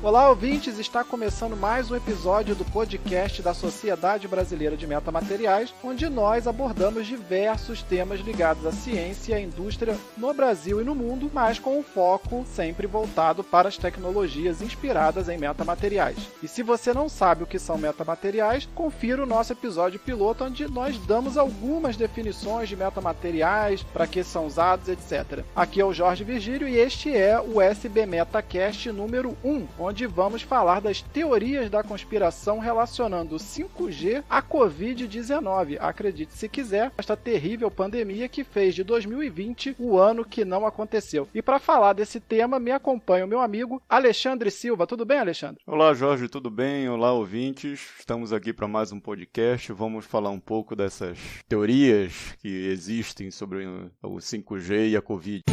Olá, ouvintes! Está começando mais um episódio do podcast da Sociedade Brasileira de Metamateriais, onde nós abordamos diversos temas ligados à ciência e à indústria no Brasil e no mundo, mas com um foco sempre voltado para as tecnologias inspiradas em metamateriais. E se você não sabe o que são metamateriais, confira o nosso episódio piloto, onde nós damos algumas definições de metamateriais, para que são usados, etc. Aqui é o Jorge Virgílio e este é o SB Metacast número 1, onde vamos falar das teorias da conspiração relacionando o 5G à Covid-19. Acredite se quiser, esta terrível pandemia que fez de 2020 o ano que não aconteceu. E para falar desse tema, me acompanha o meu amigo Alexandre Silva. Tudo bem, Alexandre? Olá, Jorge, tudo bem? Olá, ouvintes. Estamos aqui para mais um podcast. Vamos falar um pouco dessas teorias que existem sobre o 5G e a Covid.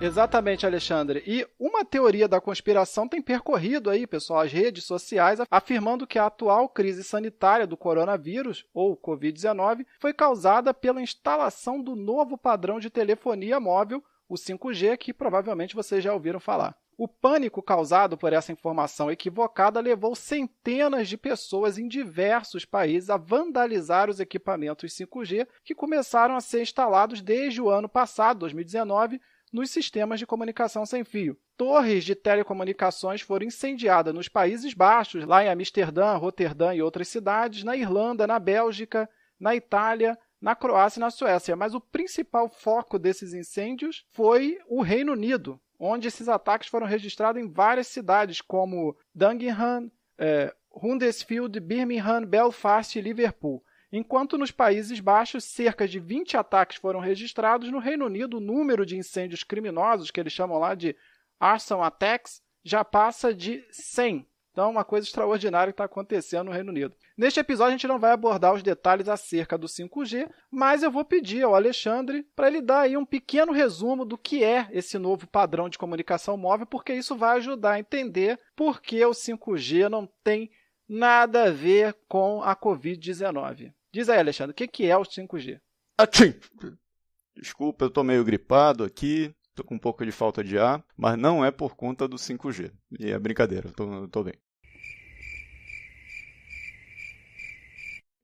Exatamente, Alexandre. E uma teoria da conspiração tem percorrido aí, pessoal, as redes sociais, afirmando que a atual crise sanitária do coronavírus, ou Covid-19, foi causada pela instalação do novo padrão de telefonia móvel, o 5G, que provavelmente vocês já ouviram falar. O pânico causado por essa informação equivocada levou centenas de pessoas em diversos países a vandalizar os equipamentos 5G que começaram a ser instalados desde o ano passado, 2019, nos sistemas de comunicação sem fio. Torres de telecomunicações foram incendiadas nos Países Baixos, lá em Amsterdã, Roterdã e outras cidades, na Irlanda, na Bélgica, na Itália, na Croácia e na Suécia. Mas o principal foco desses incêndios foi o Reino Unido, onde esses ataques foram registrados em várias cidades, como Dagenham, Huddersfield, Birmingham, Belfast e Liverpool. Enquanto nos Países Baixos, cerca de 20 ataques foram registrados, no Reino Unido o número de incêndios criminosos, que eles chamam lá de arson attacks, já passa de 100. Então, uma coisa extraordinária que está acontecendo no Reino Unido. Neste episódio, a gente não vai abordar os detalhes acerca do 5G, mas eu vou pedir ao Alexandre para ele dar aí um pequeno resumo do que é esse novo padrão de comunicação móvel, porque isso vai ajudar a entender por que o 5G não tem nada a ver com a Covid-19. Diz aí, Alexandre, o que é o 5G? Atchim! Desculpa, eu estou meio gripado aqui, estou com um pouco de falta de ar, mas não é por conta do 5G. E é brincadeira, eu tô bem.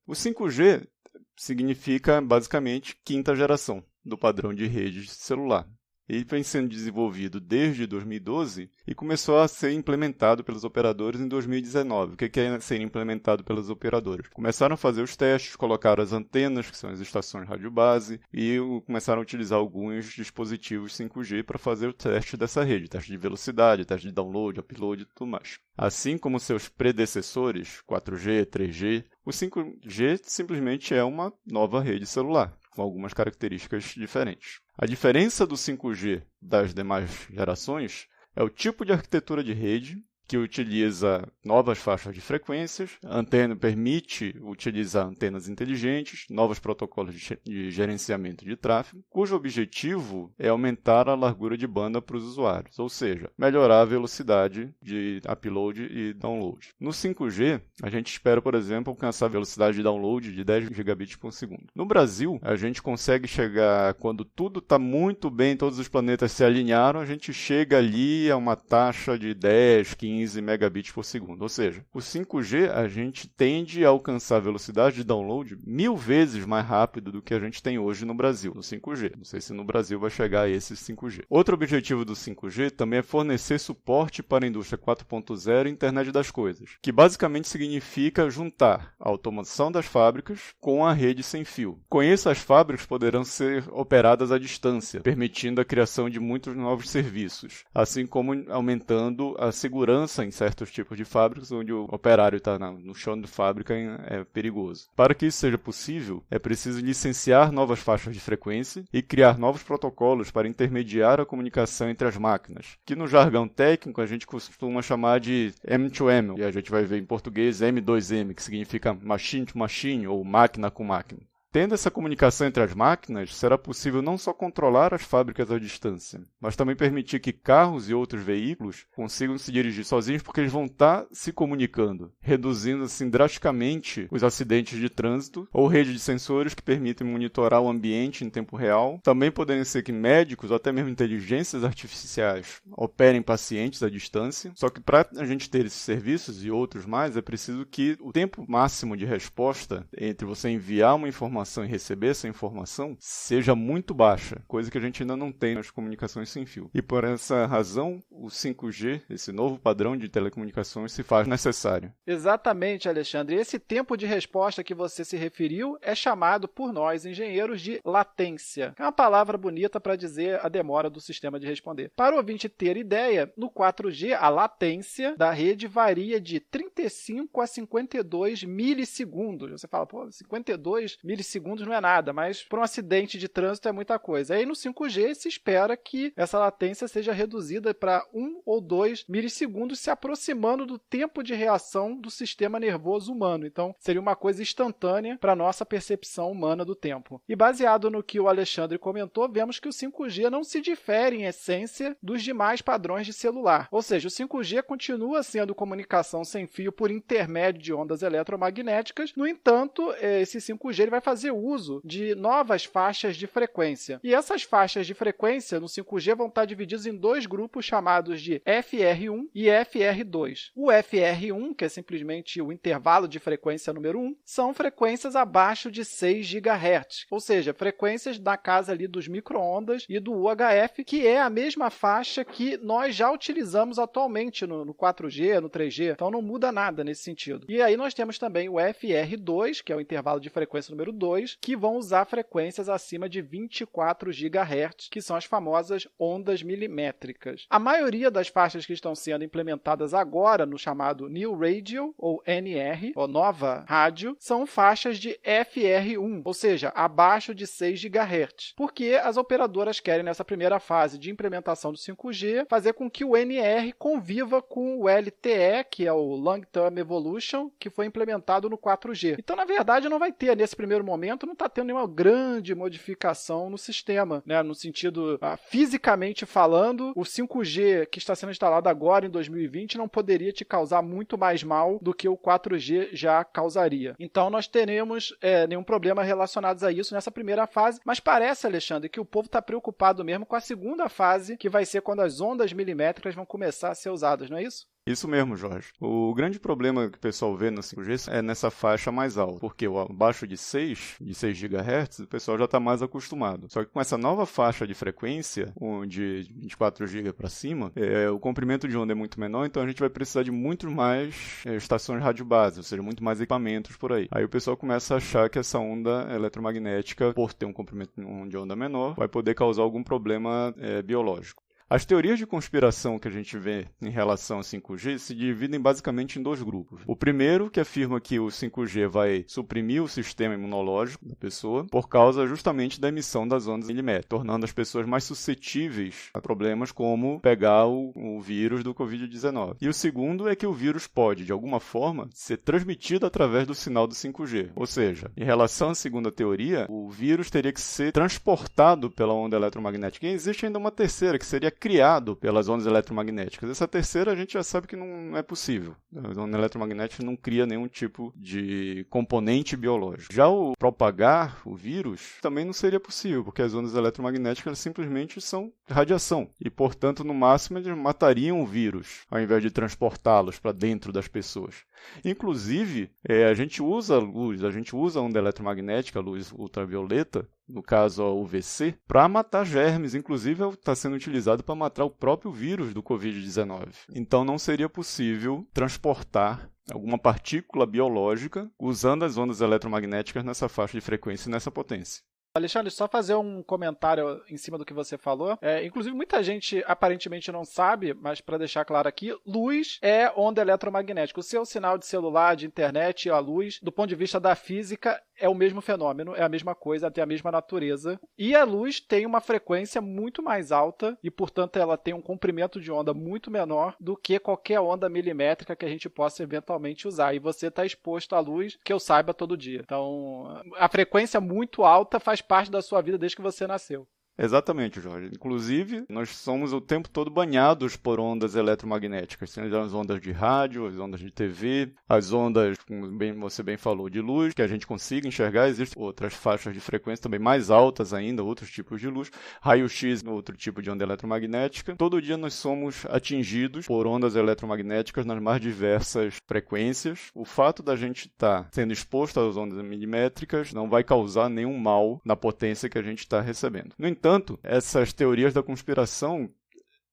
O 5G significa, basicamente, quinta geração do padrão de rede celular. Ele vem sendo desenvolvido desde 2012 e começou a ser implementado pelos operadores em 2019. O que é ser implementado pelos operadores? Começaram a fazer os testes, colocaram as antenas, que são as estações rádio base, e começaram a utilizar alguns dispositivos 5G para fazer o teste dessa rede, teste de velocidade, teste de download, upload e tudo mais. Assim como seus predecessores, 4G, 3G, o 5G simplesmente é uma nova rede celular, com algumas características diferentes. A diferença do 5G das demais gerações é o tipo de arquitetura de rede, que utiliza novas faixas de frequências, a antena permite utilizar antenas inteligentes, novos protocolos de gerenciamento de tráfego, cujo objetivo é aumentar a largura de banda para os usuários, ou seja, melhorar a velocidade de upload e download. No 5G, a gente espera, por exemplo, alcançar a velocidade de download de 10 gigabits por segundo. No Brasil, a gente consegue chegar, quando tudo está muito bem, todos os planetas se alinharam, a gente chega ali a uma taxa de 10, 15 megabits por segundo. Ou seja, o 5G a gente tende a alcançar a velocidade de download 1000 vezes mais rápido do que a gente tem hoje no Brasil, no 5G. Não sei se no Brasil vai chegar a esse 5G. Outro objetivo do 5G também é fornecer suporte para a indústria 4.0 e internet das coisas, que basicamente significa juntar a automação das fábricas com a rede sem fio. Com isso, as fábricas poderão ser operadas à distância, permitindo a criação de muitos novos serviços, assim como aumentando a segurança em certos tipos de fábricas onde o operário está no chão de fábrica é perigoso. Para que isso seja possível, é preciso licenciar novas faixas de frequência e criar novos protocolos para intermediar a comunicação entre as máquinas, que no jargão técnico a gente costuma chamar de M2M, e a gente vai ver em português M2M, que significa machine to machine ou máquina com máquina. Tendo essa comunicação entre as máquinas, será possível não só controlar as fábricas à distância, mas também permitir que carros e outros veículos consigam se dirigir sozinhos porque eles vão estar se comunicando, reduzindo assim drasticamente os acidentes de trânsito, ou rede de sensores que permitem monitorar o ambiente em tempo real. Também podem ser que médicos ou até mesmo inteligências artificiais operem pacientes à distância. Só que para a gente ter esses serviços e outros mais, é preciso que o tempo máximo de resposta entre você enviar uma informação e receber essa informação seja muito baixa, coisa que a gente ainda não tem nas comunicações sem fio. E por essa razão, o 5G, esse novo padrão de telecomunicações, se faz necessário. Exatamente, Alexandre. Esse tempo de resposta que você se referiu é chamado por nós, engenheiros, de latência. É uma palavra bonita para dizer a demora do sistema de responder. Para o ouvinte ter ideia, no 4G, a latência da rede varia de 35 a 52 milissegundos. Você fala, 52 milissegundos não é nada, mas para um acidente de trânsito é muita coisa. Aí no 5G se espera que essa latência seja reduzida para 1 ou 2 milissegundos, se aproximando do tempo de reação do sistema nervoso humano. Então, seria uma coisa instantânea para a nossa percepção humana do tempo. E baseado no que o Alexandre comentou, vemos que o 5G não se difere em essência dos demais padrões de celular. Ou seja, o 5G continua sendo comunicação sem fio por intermédio de ondas eletromagnéticas. No entanto, esse 5G ele vai fazer uso de novas faixas de frequência. E essas faixas de frequência no 5G vão estar divididas em dois grupos chamados de FR1 e FR2. O FR1, que é simplesmente o intervalo de frequência número 1, são frequências abaixo de 6 GHz, ou seja, frequências da casa ali dos micro-ondas e do UHF, que é a mesma faixa que nós já utilizamos atualmente no 4G, no 3G, então não muda nada nesse sentido. E aí nós temos também o FR2, que é o intervalo de frequência número 2, que vão usar frequências acima de 24 GHz, que são as famosas ondas milimétricas. A maioria das faixas que estão sendo implementadas agora no chamado New Radio, ou NR, ou Nova Rádio, são faixas de FR1, ou seja, abaixo de 6 GHz, porque as operadoras querem, nessa primeira fase de implementação do 5G, fazer com que o NR conviva com o LTE, que é o Long Term Evolution, que foi implementado no 4G. Então, na verdade, não vai ter, nesse primeiro momento, não está tendo nenhuma grande modificação no sistema, né? No sentido, fisicamente falando, o 5G que está sendo instalado agora em 2020 não poderia te causar muito mais mal do que o 4G já causaria. Então, nós teremos nenhum problema relacionado a isso nessa primeira fase, mas parece, Alexandre, que o povo está preocupado mesmo com a segunda fase, que vai ser quando as ondas milimétricas vão começar a ser usadas, não é isso? Isso mesmo, Jorge. O grande problema que o pessoal vê no 5G é nessa faixa mais alta, porque abaixo de 6 GHz, o pessoal já está mais acostumado. Só que com essa nova faixa de frequência, de 24 GB para cima, o comprimento de onda é muito menor, então a gente vai precisar de muito mais estações de rádio base, ou seja, muito mais equipamentos por aí. Aí o pessoal começa a achar que essa onda eletromagnética, por ter um comprimento de onda menor, vai poder causar algum problema biológico. As teorias de conspiração que a gente vê em relação ao 5G se dividem basicamente em dois grupos. O primeiro, que afirma que o 5G vai suprimir o sistema imunológico da pessoa por causa justamente da emissão das ondas milimétricas, tornando as pessoas mais suscetíveis a problemas como pegar o vírus do Covid-19. E o segundo é que o vírus pode, de alguma forma, ser transmitido através do sinal do 5G. Ou seja, em relação à segunda teoria, o vírus teria que ser transportado pela onda eletromagnética. E existe ainda uma terceira, que seria criado pelas ondas eletromagnéticas. Essa terceira a gente já sabe que não é possível. A onda eletromagnética não cria nenhum tipo de componente biológico. Já o propagar o vírus também não seria possível, porque as ondas eletromagnéticas simplesmente são radiação. E, portanto, no máximo, eles matariam o vírus, ao invés de transportá-los para dentro das pessoas. Inclusive, a gente usa a luz, a gente usa a onda eletromagnética, a luz ultravioleta, no caso a UVC, para matar germes. Inclusive, está sendo utilizado para matar o próprio vírus do Covid-19. Então, não seria possível transportar alguma partícula biológica usando as ondas eletromagnéticas nessa faixa de frequência e nessa potência. Alexandre, só fazer um comentário em cima do que você falou. Inclusive, muita gente aparentemente não sabe, mas para deixar claro aqui, luz é onda eletromagnética. O seu sinal de celular, de internet, a luz, do ponto de vista da física, é o mesmo fenômeno, é a mesma coisa, tem a mesma natureza. E a luz tem uma frequência muito mais alta e, portanto, ela tem um comprimento de onda muito menor do que qualquer onda milimétrica que a gente possa eventualmente usar. E você está exposto à luz, que eu saiba, todo dia. Então, a frequência muito alta faz parte da sua vida desde que você nasceu. Exatamente, Jorge. Inclusive, nós somos o tempo todo banhados por ondas eletromagnéticas. Tem as ondas de rádio, as ondas de TV, as ondas, como você bem falou, de luz, que a gente consiga enxergar. Existem outras faixas de frequência também mais altas ainda, outros tipos de luz. Raio-X, outro tipo de onda eletromagnética. Todo dia nós somos atingidos por ondas eletromagnéticas nas mais diversas frequências. O fato da gente estar sendo exposto às ondas milimétricas não vai causar nenhum mal na potência que a gente está recebendo. No entanto, essas teorias da conspiração,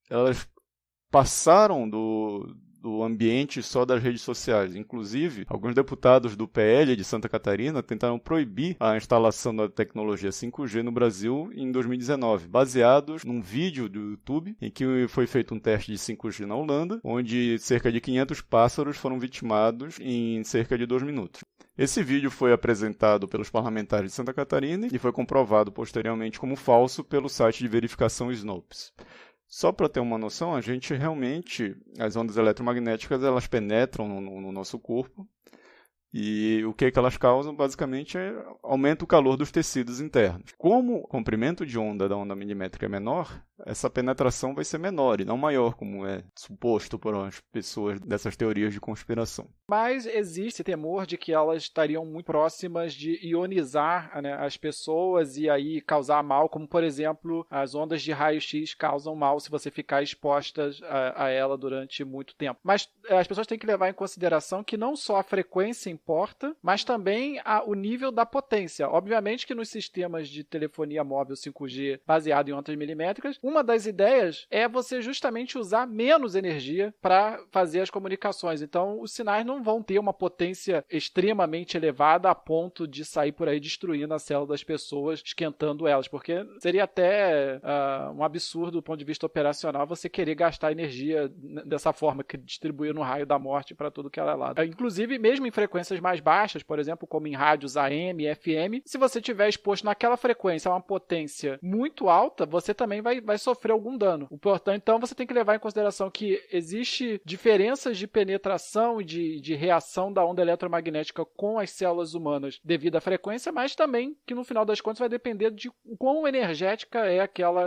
elas passaram do ambiente só das redes sociais. Inclusive, alguns deputados do PL de Santa Catarina tentaram proibir a instalação da tecnologia 5G no Brasil em 2019, baseados num vídeo do YouTube em que foi feito um teste de 5G na Holanda, onde cerca de 500 pássaros foram vitimados em cerca de 2 minutos. Esse vídeo foi apresentado pelos parlamentares de Santa Catarina e foi comprovado posteriormente como falso pelo site de verificação Snopes. Só para ter uma noção, a gente realmente, as ondas eletromagnéticas, elas penetram no nosso corpo e o que elas causam, basicamente, aumenta o calor dos tecidos internos. Como o comprimento de onda da onda milimétrica é menor, essa penetração vai ser menor e não maior, como é suposto por as pessoas dessas teorias de conspiração. Mas existe temor de que elas estariam muito próximas de ionizar, né, as pessoas e aí causar mal, como, por exemplo, as ondas de raio-x causam mal se você ficar exposta a ela durante muito tempo. Mas as pessoas têm que levar em consideração que não só a frequência importa, mas também o nível da potência. Obviamente que nos sistemas de telefonia móvel 5G baseado em ondas milimétricas, uma das ideias é você justamente usar menos energia para fazer as comunicações. Então, os sinais não vão ter uma potência extremamente elevada a ponto de sair por aí destruindo a célula das pessoas, esquentando elas, porque seria até um absurdo do ponto de vista operacional você querer gastar energia dessa forma, que distribuir no raio da morte para tudo que ela é lado. Inclusive, mesmo em frequências mais baixas, por exemplo, como em rádios AM, FM, se você estiver exposto naquela frequência a uma potência muito alta, você também vai sofrer algum dano. O importante, então, você tem que levar em consideração que existe diferenças de penetração e de reação da onda eletromagnética com as células humanas devido à frequência, mas também que no final das contas vai depender de quão energética é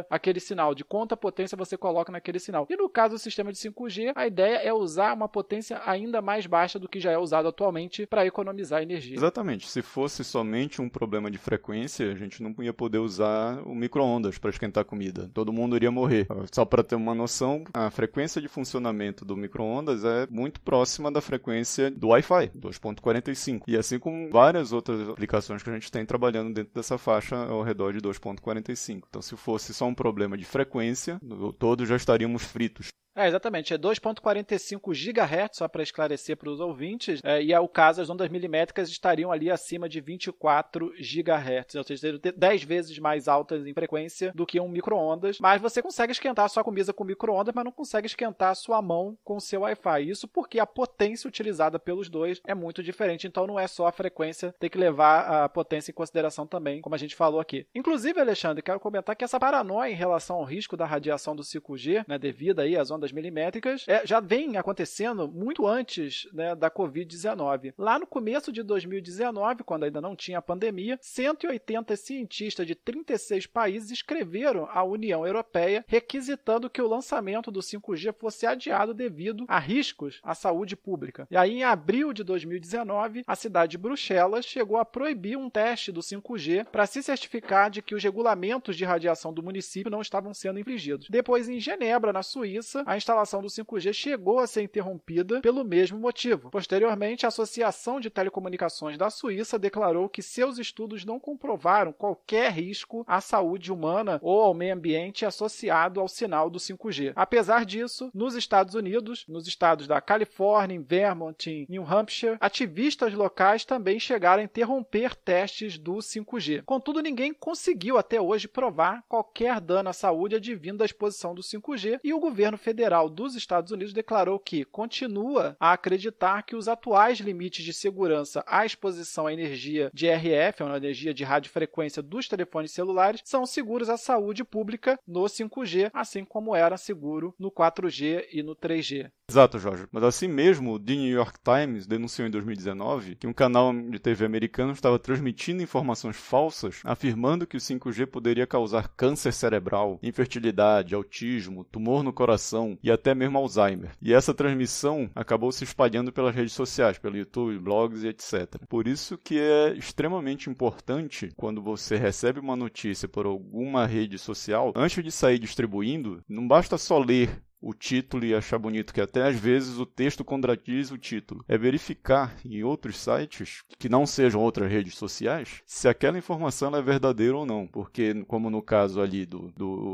aquele sinal, de quanta potência você coloca naquele sinal. E no caso do sistema de 5G, a ideia é usar uma potência ainda mais baixa do que já é usado atualmente para economizar energia. Exatamente. Se fosse somente um problema de frequência, a gente não ia poder usar o micro-ondas para esquentar comida. Todo mundo iria morrer. Só para ter uma noção, a frequência de funcionamento do micro-ondas é muito próxima da frequência do Wi-Fi, 2.45. E assim como várias outras aplicações que a gente tem trabalhando dentro dessa faixa ao redor de 2.45. Então, se fosse só um problema de frequência, todos já estaríamos fritos. Exatamente, é 2.45 GHz, só para esclarecer para os ouvintes, e é o caso, as ondas milimétricas estariam ali acima de 24 GHz, ou seja, seriam 10 vezes mais altas em frequência do que um micro-ondas, mas você consegue esquentar a sua comida com micro-ondas, mas não consegue esquentar a sua mão com o seu Wi-Fi. Isso porque a potência utilizada pelos dois é muito diferente, então não é só a frequência, tem que levar a potência em consideração também, como a gente falou aqui. Inclusive, Alexandre, quero comentar que essa paranoia em relação ao risco da radiação do 5G, né, devido aí às ondas milimétricas, já vem acontecendo muito antes, né, da Covid-19. Lá no começo de 2019, quando ainda não tinha pandemia, 180 cientistas de 36 países escreveram à União Europeia requisitando que o lançamento do 5G fosse adiado devido a riscos à saúde pública. E aí, em abril de 2019, a cidade de Bruxelas chegou a proibir um teste do 5G para se certificar de que os regulamentos de radiação do município não estavam sendo infringidos. Depois, em Genebra, na Suíça, a instalação do 5G chegou a ser interrompida pelo mesmo motivo. Posteriormente, a Associação de Telecomunicações da Suíça declarou que seus estudos não comprovaram qualquer risco à saúde humana ou ao meio ambiente associado ao sinal do 5G. Apesar disso, nos Estados Unidos, nos estados da Califórnia, em Vermont, em New Hampshire, ativistas locais também chegaram a interromper testes do 5G. Contudo, ninguém conseguiu até hoje provar qualquer dano à saúde advindo da exposição do 5G e o governo federal dos Estados Unidos declarou que continua a acreditar que os atuais limites de segurança à exposição à energia de RF, a energia de radiofrequência dos telefones celulares, são seguros à saúde pública no 5G, assim como era seguro no 4G e no 3G. Exato, Jorge. Mas assim mesmo, o The New York Times denunciou em 2019 que um canal de TV americano estava transmitindo informações falsas, afirmando que o 5G poderia causar câncer cerebral, infertilidade, autismo, tumor no coração e até mesmo Alzheimer. E essa transmissão acabou se espalhando pelas redes sociais, pelo YouTube, blogs e etc. Por isso que é extremamente importante, quando você recebe uma notícia por alguma rede social, antes de sair distribuindo, não basta só ler o título e achar bonito, que até às vezes o texto contradiz o título. É verificar em outros sites, que não sejam outras redes sociais, se aquela informação é verdadeira ou não. Porque, como no caso ali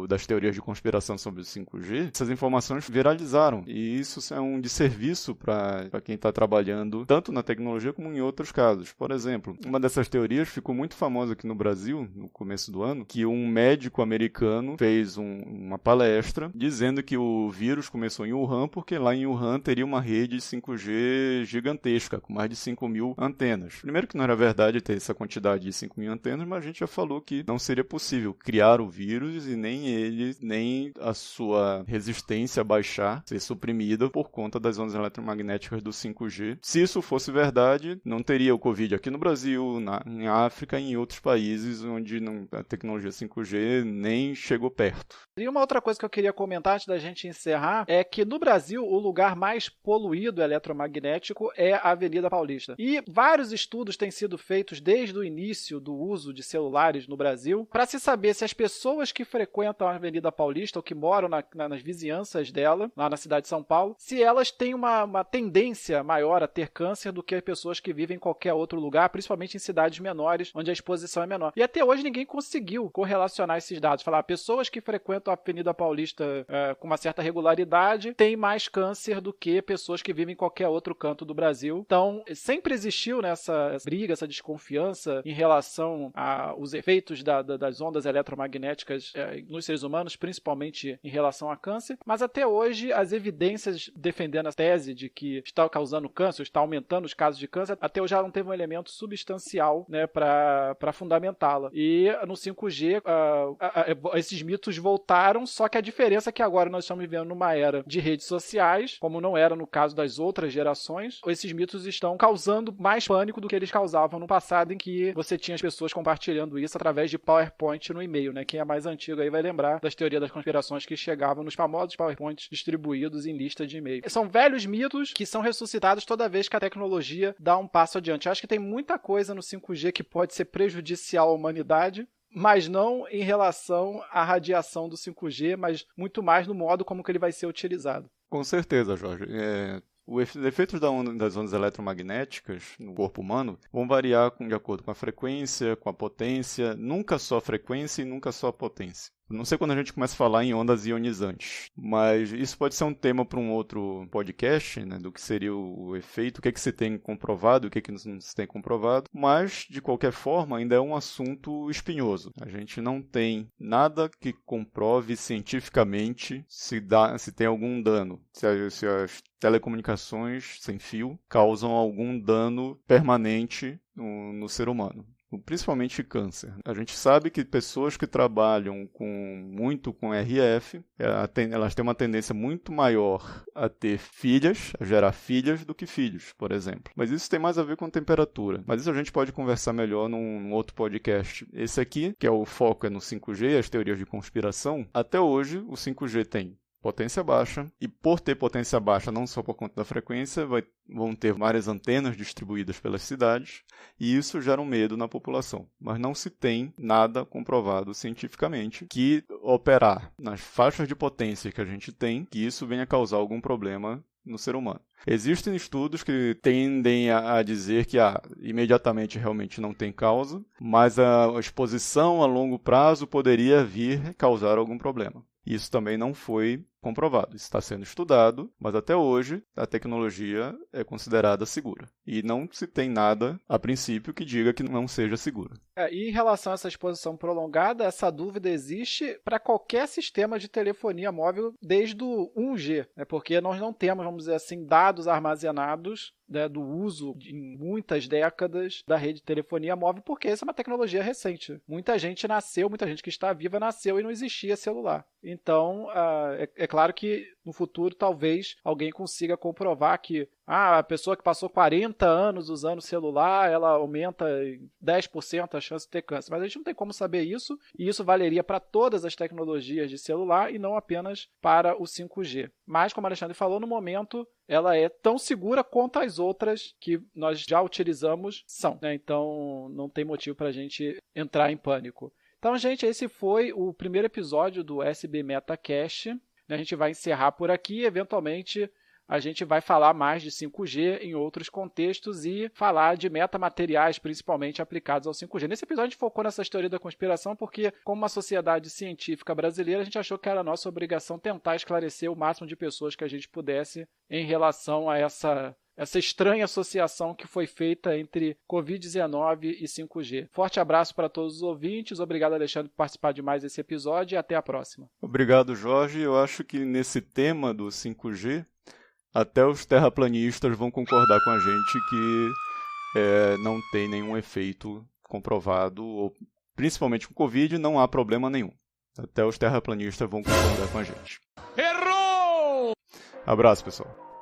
das teorias de conspiração sobre o 5G, essas informações viralizaram. E isso é um desserviço para quem está trabalhando, tanto na tecnologia como em outros casos. Por exemplo, uma dessas teorias ficou muito famosa aqui no Brasil, no começo do ano, que um médico americano fez uma palestra dizendo que o vírus começou em Wuhan, porque lá em Wuhan teria uma rede 5G gigantesca, com mais de 5.000 antenas. Primeiro que não era verdade ter essa quantidade de 5.000 antenas, mas a gente já falou que não seria possível criar o vírus e nem a sua resistência baixar, ser suprimida por conta das ondas eletromagnéticas do 5G. Se isso fosse verdade, não teria o Covid aqui no Brasil, em África e em outros países onde a tecnologia 5G nem chegou perto. E uma outra coisa que eu queria comentar antes da gente encerrar é que no Brasil o lugar mais poluído eletromagnético é a Avenida Paulista. E vários estudos têm sido feitos desde o início do uso de celulares no Brasil para se saber se as pessoas que frequentam a Avenida Paulista ou que moram nas vizinhanças dela, lá na cidade de São Paulo, se elas têm uma tendência maior a ter câncer do que as pessoas que vivem em qualquer outro lugar, principalmente em cidades menores, onde a exposição é menor. E até hoje ninguém conseguiu correlacionar esses dados. Falar, pessoas que frequentam a Avenida Paulista com uma certa regularidade têm mais câncer do que pessoas que vivem em qualquer outro canto do Brasil. Então, sempre existiu essa briga, essa desconfiança em relação aos efeitos das ondas eletromagnéticas nos seres humanos, principalmente em relação a câncer, mas até hoje as evidências defendendo a tese de que está causando câncer, está aumentando os casos de câncer, até hoje já não teve um elemento substancial, né, para fundamentá-la. E no 5G, esses mitos voltaram, só que a diferença é que agora nós estamos vivendo numa era de redes sociais, como não era no caso das outras gerações. Esses mitos estão causando mais pânico do que eles causavam no passado, em que você tinha as pessoas compartilhando isso através de PowerPoint no e-mail, né? Quem é mais antigo aí vai lembrar das teorias das conspirações que chegavam nos famosos PowerPoints distribuídos em lista de e-mail. São velhos mitos que são ressuscitados toda vez que a tecnologia dá um passo adiante. Eu acho que tem muita coisa no 5G que pode ser prejudicial à humanidade, mas não em relação à radiação do 5G, mas muito mais no modo como que ele vai ser utilizado. Com certeza, Jorge. Os efeitos das ondas eletromagnéticas no corpo humano vão variar de acordo com a frequência, com a potência, nunca só a frequência e nunca só a potência. Não sei quando a gente começa a falar em ondas ionizantes, mas isso pode ser um tema para um outro podcast, né, do que seria o efeito, o que se tem comprovado, o que não se tem comprovado, mas, de qualquer forma, ainda é um assunto espinhoso. A gente não tem nada que comprove cientificamente se tem algum dano, se as telecomunicações sem fio causam algum dano permanente no ser humano. Principalmente câncer. A gente sabe que pessoas que trabalham muito com RF, elas têm uma tendência muito maior a ter filhas, a gerar filhas, do que filhos, por exemplo. Mas isso tem mais a ver com temperatura. Mas isso a gente pode conversar melhor num outro podcast. Esse aqui, que o foco é no 5G, as teorias de conspiração, até hoje o 5G tem potência baixa, e por ter potência baixa, não só por conta da frequência, vão ter várias antenas distribuídas pelas cidades, e isso gera um medo na população. Mas não se tem nada comprovado cientificamente que operar nas faixas de potência que a gente tem, que isso venha causar algum problema no ser humano. Existem estudos que tendem a dizer que imediatamente realmente não tem causa, mas a exposição a longo prazo poderia vir causar algum problema. Isso também não foi comprovado. Isso está sendo estudado, mas até hoje a tecnologia é considerada segura. E não se tem nada, a princípio, que diga que não seja segura. E em relação a essa exposição prolongada, essa dúvida existe para qualquer sistema de telefonia móvel desde o 1G, porque nós não temos, vamos dizer assim, dados armazenados do uso em muitas décadas da rede de telefonia móvel, porque essa é uma tecnologia recente. Muita gente que está viva nasceu e não existia celular. Então, é claro que no futuro talvez alguém consiga comprovar que a pessoa que passou 40 anos usando celular, ela aumenta em 10% a chance de ter câncer. Mas a gente não tem como saber isso, e isso valeria para todas as tecnologias de celular e não apenas para o 5G. Mas, como o Alexandre falou, no momento ela é tão segura quanto as outras que nós já utilizamos são, né? Então não tem motivo para a gente entrar em pânico. Então, gente, esse foi o primeiro episódio do SB MetaCast. A gente vai encerrar por aqui, eventualmente a gente vai falar mais de 5G em outros contextos e falar de metamateriais, principalmente aplicados ao 5G. Nesse episódio a gente focou nessas teorias da conspiração porque, como uma sociedade científica brasileira, a gente achou que era nossa obrigação tentar esclarecer o máximo de pessoas que a gente pudesse em relação a essa estranha associação que foi feita entre Covid-19 e 5G. Forte abraço para todos os ouvintes. Obrigado, Alexandre, por participar de mais esse episódio e até a próxima. Obrigado, Jorge. Eu acho que nesse tema do 5G, até os terraplanistas vão concordar com a gente que não tem nenhum efeito comprovado, ou principalmente com Covid, não há problema nenhum. Até os terraplanistas vão concordar com a gente. Errou! Abraço, pessoal.